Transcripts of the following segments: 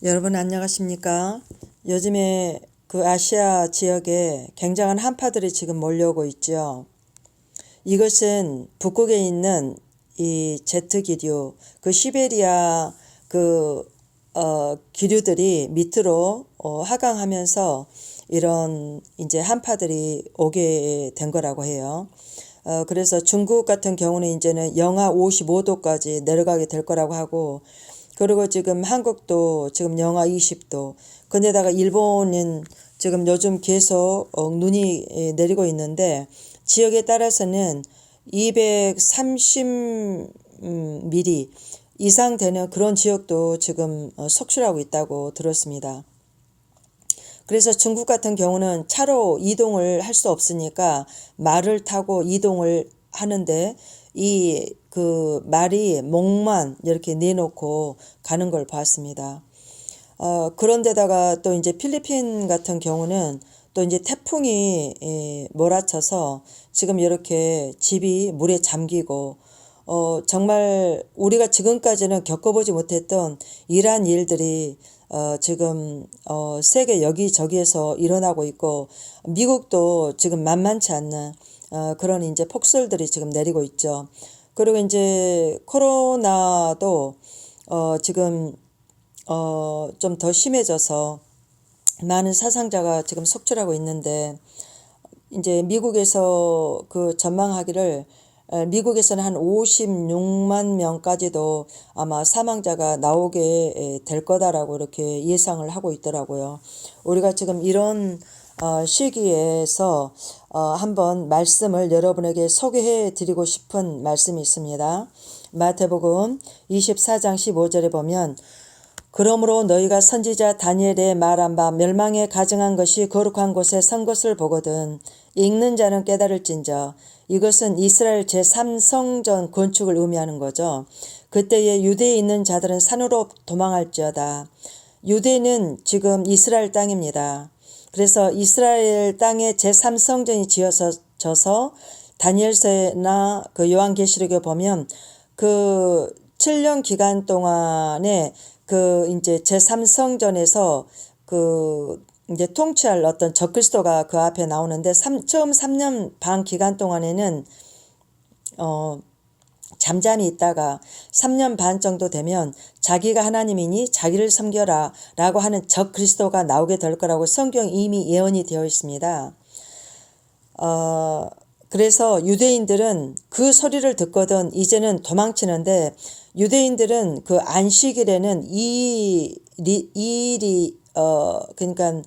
여러분 안녕하십니까? 요즘에 그 아시아 지역에 굉장한 한파들이 지금 몰려오고 있죠. 이것은 북극에 있는 이 제트 기류, 그 시베리아 그 기류들이 밑으로 하강하면서 이런 이제 한파들이 오게 된 거라고 해요. 그래서 중국 같은 경우는 이제는 영하 55도까지 내려가게 될 거라고 하고, 그리고 지금 한국도 지금 영하 20도. 근데다가 일본은 지금 요즘 계속 눈이 내리고 있는데, 지역에 따라서는 230mm 이상 되는 그런 지역도 지금 속출하고 있다고 들었습니다. 그래서 중국 같은 경우는 차로 이동을 할 수 없으니까 말을 타고 이동을 하는데, 이 그 말이 목만 이렇게 내놓고 가는 걸 봤습니다. 그런데다가 또 이제 필리핀 같은 경우는 또 이제 태풍이 몰아쳐서 지금 이렇게 집이 물에 잠기고, 정말 우리가 지금까지는 겪어보지 못했던 이러한 일들이 지금 세계 여기저기에서 일어나고 있고, 미국도 지금 만만치 않는 그런 이제 폭설들이 지금 내리고 있죠. 그리고 이제 코로나도 지금 좀 더 심해져서 많은 사상자가 지금 속출하고 있는데, 이제 미국에서 그 전망하기를 미국에서는 한 56만 명까지도 아마 사망자가 나오게 될 거다라고 이렇게 예상을 하고 있더라고요. 우리가 지금 이런 시기에서 한번 말씀을 여러분에게 소개해 드리고 싶은 말씀이 있습니다. 마태복음 24장 15절에 보면, 그러므로 너희가 선지자 다니엘의 말한 바 멸망에 가증한 것이 거룩한 곳에 선 것을 보거든 읽는 자는 깨달을진저. 이것은 이스라엘 제3성전 건축을 의미하는 거죠. 그때에 유대에 있는 자들은 산으로 도망할지어다. 유대는 지금 이스라엘 땅입니다. 그래서 이스라엘 땅에 제3성전이 지어져서 다니엘서나 그 요한계시록에 보면 그 7년 기간 동안에 그 이제 제3성전에서 그 이제 통치할 어떤 적그리스도가 그 앞에 나오는데, 처음 3년 반 기간 동안에는 잠잠히 있다가 3년 반 정도 되면 자기가 하나님이니 자기를 섬겨라 라고 하는 적그리스도가 나오게 될 거라고 성경 이미 예언이 되어 있습니다. 그래서 유대인들은 그 소리를 듣거든 이제는 도망치는데, 유대인들은 그 안식일에는 이 일이 그러니까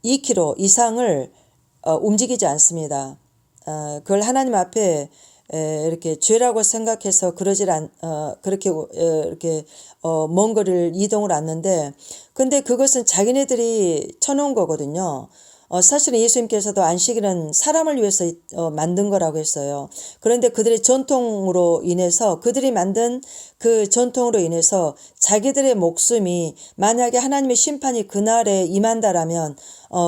2km 이상을 움직이지 않습니다. 그걸 하나님 앞에 이렇게 죄라고 생각해서 그렇게 이렇게 먼 거리를 이동을 않는데, 근데 그것은 자기네들이 쳐놓은 거거든요. 사실은 예수님께서도 안식일은 사람을 위해서 만든 거라고 했어요. 그런데 그들의 전통으로 인해서, 그들이 만든 그 전통으로 인해서 자기들의 목숨이 만약에 하나님의 심판이 그날에 임한다라면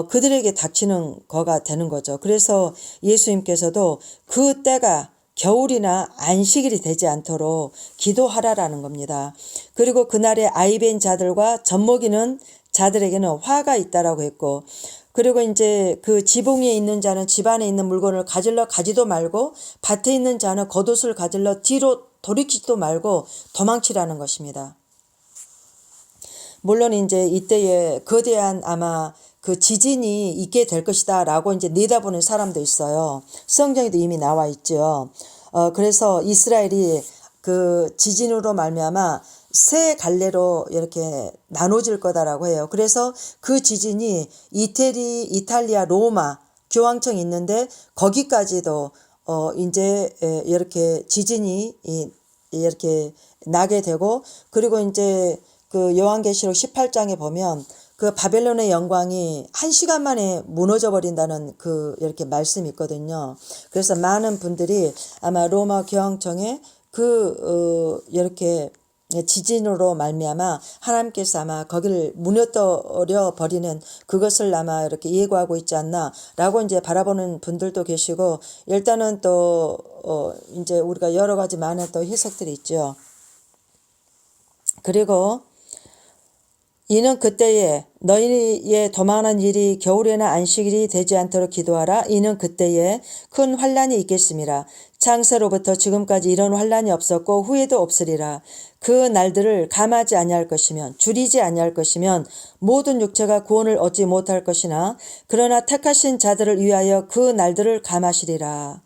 그들에게 닥치는 거가 되는 거죠. 그래서 예수님께서도 그 때가 겨울이나 안식일이 되지 않도록 기도하라라는 겁니다. 그리고 그날에 아이벤 자들과 젖먹이는 자들에게는 화가 있다라고 했고, 그리고 이제 그 지붕에 있는 자는 집 안에 있는 물건을 가질러 가지도 말고, 밭에 있는 자는 겉옷을 가질러 뒤로 돌이키지도 말고 도망치라는 것입니다. 물론 이제 이때에 거대한 아마 그 지진이 있게 될 것이다 라고 이제 내다보는 사람도 있어요. 성경에도 이미 나와 있죠. 그래서 이스라엘이 그 지진으로 말미암아 세 갈래로 이렇게 나눠질 거다라고 해요. 그래서 그 지진이 이탈리아 로마 교황청이 있는데 거기까지도 이제 이렇게 지진이 이렇게 나게 되고, 그리고 이제 그 요한계시록 18장에 보면 그 바벨론의 영광이 1시간 만에 무너져 버린다는 그 이렇게 말씀이 있거든요. 그래서 많은 분들이 아마 로마 교황청에 이렇게 지진으로 말미암아 하나님께서 아마 거기를 무너뜨려 버리는 그것을 아마 이렇게 예고하고 있지 않나라고 이제 바라보는 분들도 계시고, 일단은 또 이제 우리가 여러 가지 많은 또 해석들이 있죠. 그리고 이는 그때에 너희의 도망하는 일이 겨울에나 안식일이 되지 않도록 기도하라. 이는 그때에 큰 환란이 있겠음이라. 창세로부터 지금까지 이런 환란이 없었고 후에도 없으리라. 그 날들을 감하지 아니할 것이면 줄이지 아니할 것이면 모든 육체가 구원을 얻지 못할 것이나 그러나 택하신 자들을 위하여 그 날들을 감하시리라.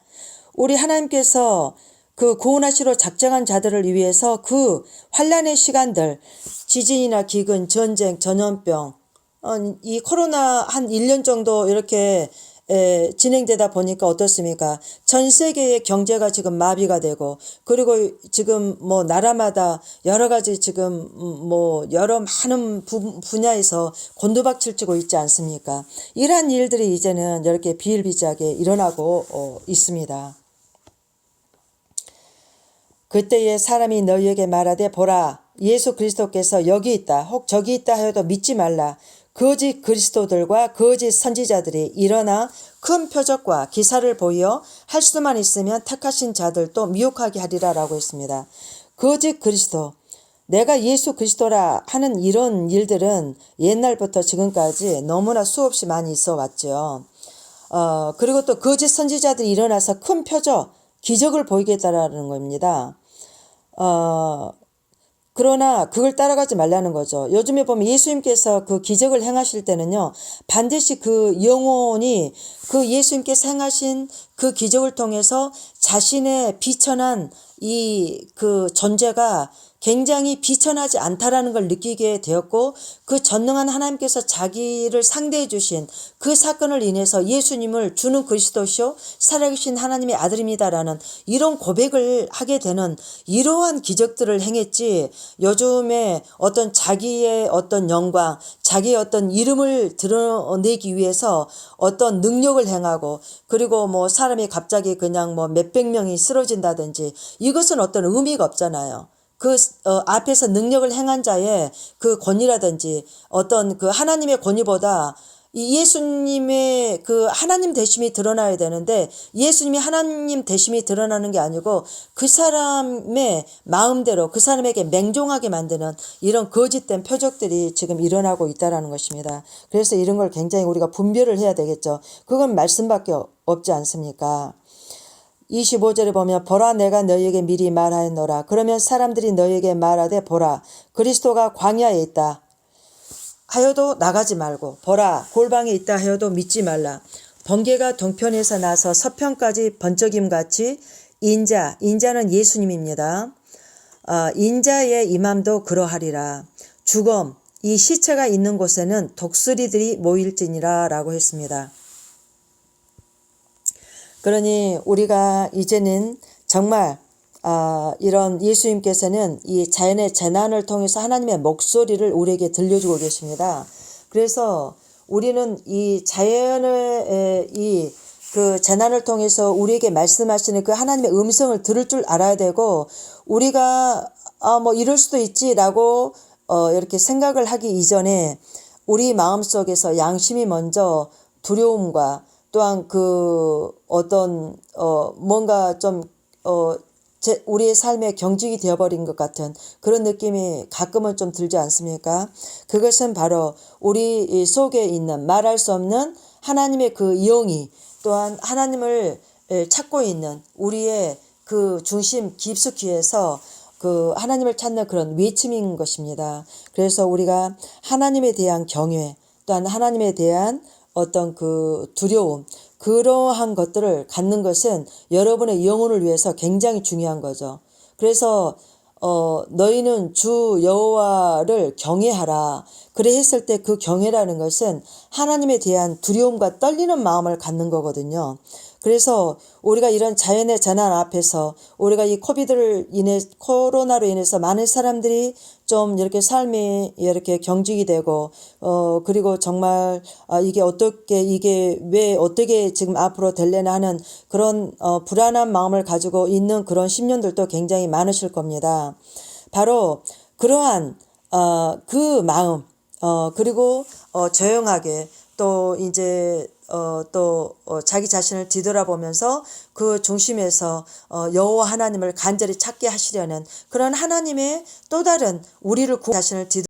우리 하나님께서 그 구원하시러 작정한 자들을 위해서 그 환란의 시간들, 지진이나 기근, 전쟁, 전염병, 이 코로나 한 1년 정도 이렇게 진행되다 보니까 어떻습니까? 전 세계의 경제가 지금 마비가 되고, 그리고 지금 뭐 나라마다 여러 가지 지금 뭐 여러 많은 분야에서 곤두박질치고 있지 않습니까? 이러한 일들이 이제는 이렇게 비일비재하게 일어나고 있습니다. 그때에 사람이 너희에게 말하되 보라 예수 그리스도께서 여기 있다 혹 저기 있다 하여도 믿지 말라. 거짓 그리스도들과 거짓 선지자들이 일어나 큰 표적과 기사를 보여 할 수만 있으면 택하신 자들도 미혹하게 하리라 라고 했습니다. 거짓 그리스도, 내가 예수 그리스도라 하는 이런 일들은 옛날부터 지금까지 너무나 수없이 많이 있어 왔죠. 그리고 또 거짓 선지자들이 일어나서 큰 표적, 기적을 보이겠다라는 겁니다. 그러나 그걸 따라가지 말라는 거죠. 요즘에 보면 예수님께서 그 기적을 행하실 때는요, 반드시 그 영혼이 그 예수님께서 행하신 그 기적을 통해서 자신의 비천한 이 그 존재가 굉장히 비천하지 않다라는 걸 느끼게 되었고, 그 전능한 하나님께서 자기를 상대해 주신 그 사건을 인해서 예수님을 주는 그리스도시요 살아계신 하나님의 아들입니다라는 이런 고백을 하게 되는 이러한 기적들을 행했지, 요즘에 어떤 자기의 어떤 영광, 자기의 어떤 이름을 드러내기 위해서 어떤 능력을 행하고, 그리고 뭐 사람이 갑자기 그냥 뭐 몇백 명이 쓰러진다든지, 이것은 어떤 의미가 없잖아요. 그 앞에서 능력을 행한 자의 그 권위라든지 어떤 그 하나님의 권위보다 이 예수님의 그 하나님 되심이 드러나야 되는데, 예수님이 하나님 되심이 드러나는 게 아니고 그 사람의 마음대로 그 사람에게 맹종하게 만드는 이런 거짓된 표적들이 지금 일어나고 있다는 것입니다. 그래서 이런 걸 굉장히 우리가 분별을 해야 되겠죠. 그건 말씀밖에 없지 않습니까? 25절에 보면 보라 내가 너희에게 미리 말하였노라. 그러면 사람들이 너희에게 말하되 보라 그리스도가 광야에 있다 하여도 나가지 말고, 보라 골방에 있다 하여도 믿지 말라. 번개가 동편에서 나서 서편까지 번쩍임같이 인자는 예수님입니다. 인자의 임함도 그러하리라. 죽음, 이 시체가 있는 곳에는 독수리들이 모일지니라 라고 했습니다. 그러니 우리가 이제는 정말 이런 예수님께서는 이 자연의 재난을 통해서 하나님의 목소리를 우리에게 들려주고 계십니다. 그래서 우리는 이 자연의 이 그 재난을 통해서 우리에게 말씀하시는 그 하나님의 음성을 들을 줄 알아야 되고, 우리가 뭐 이럴 수도 있지라고 이렇게 생각을 하기 이전에 우리 마음속에서 양심이 먼저 두려움과 또한 그 어떤 뭔가 좀 우리의 삶에 경직이 되어버린 것 같은 그런 느낌이 가끔은 좀 들지 않습니까? 그것은 바로 우리 속에 있는 말할 수 없는 하나님의 그 영이, 또한 하나님을 찾고 있는 우리의 그 중심 깊숙이에서 그 하나님을 찾는 그런 외침인 것입니다. 그래서 우리가 하나님에 대한 경외, 또한 하나님에 대한 어떤 그 두려움, 그러한 것들을 갖는 것은 여러분의 영혼을 위해서 굉장히 중요한 거죠. 그래서 너희는 주 여호와를 경외하라. 그래 했을 때 그 경외라는 것은 하나님에 대한 두려움과 떨리는 마음을 갖는 거거든요. 그래서 우리가 이런 자연의 재난 앞에서 우리가 이 코로나로 인해서 많은 사람들이 좀 이렇게 삶이 이렇게 경직이 되고, 그리고 정말 이게 왜 어떻게 지금 앞으로 될래나 하는 그런 불안한 마음을 가지고 있는 그런 10년들도 굉장히 많으실 겁니다. 바로 그러한 그 마음, 그리고 조용하게 또 이제 자기 자신을 뒤돌아보면서 그 중심에서 여호와 하나님을 간절히 찾게 하시려는 그런 하나님의 또 다른 우리를 자신을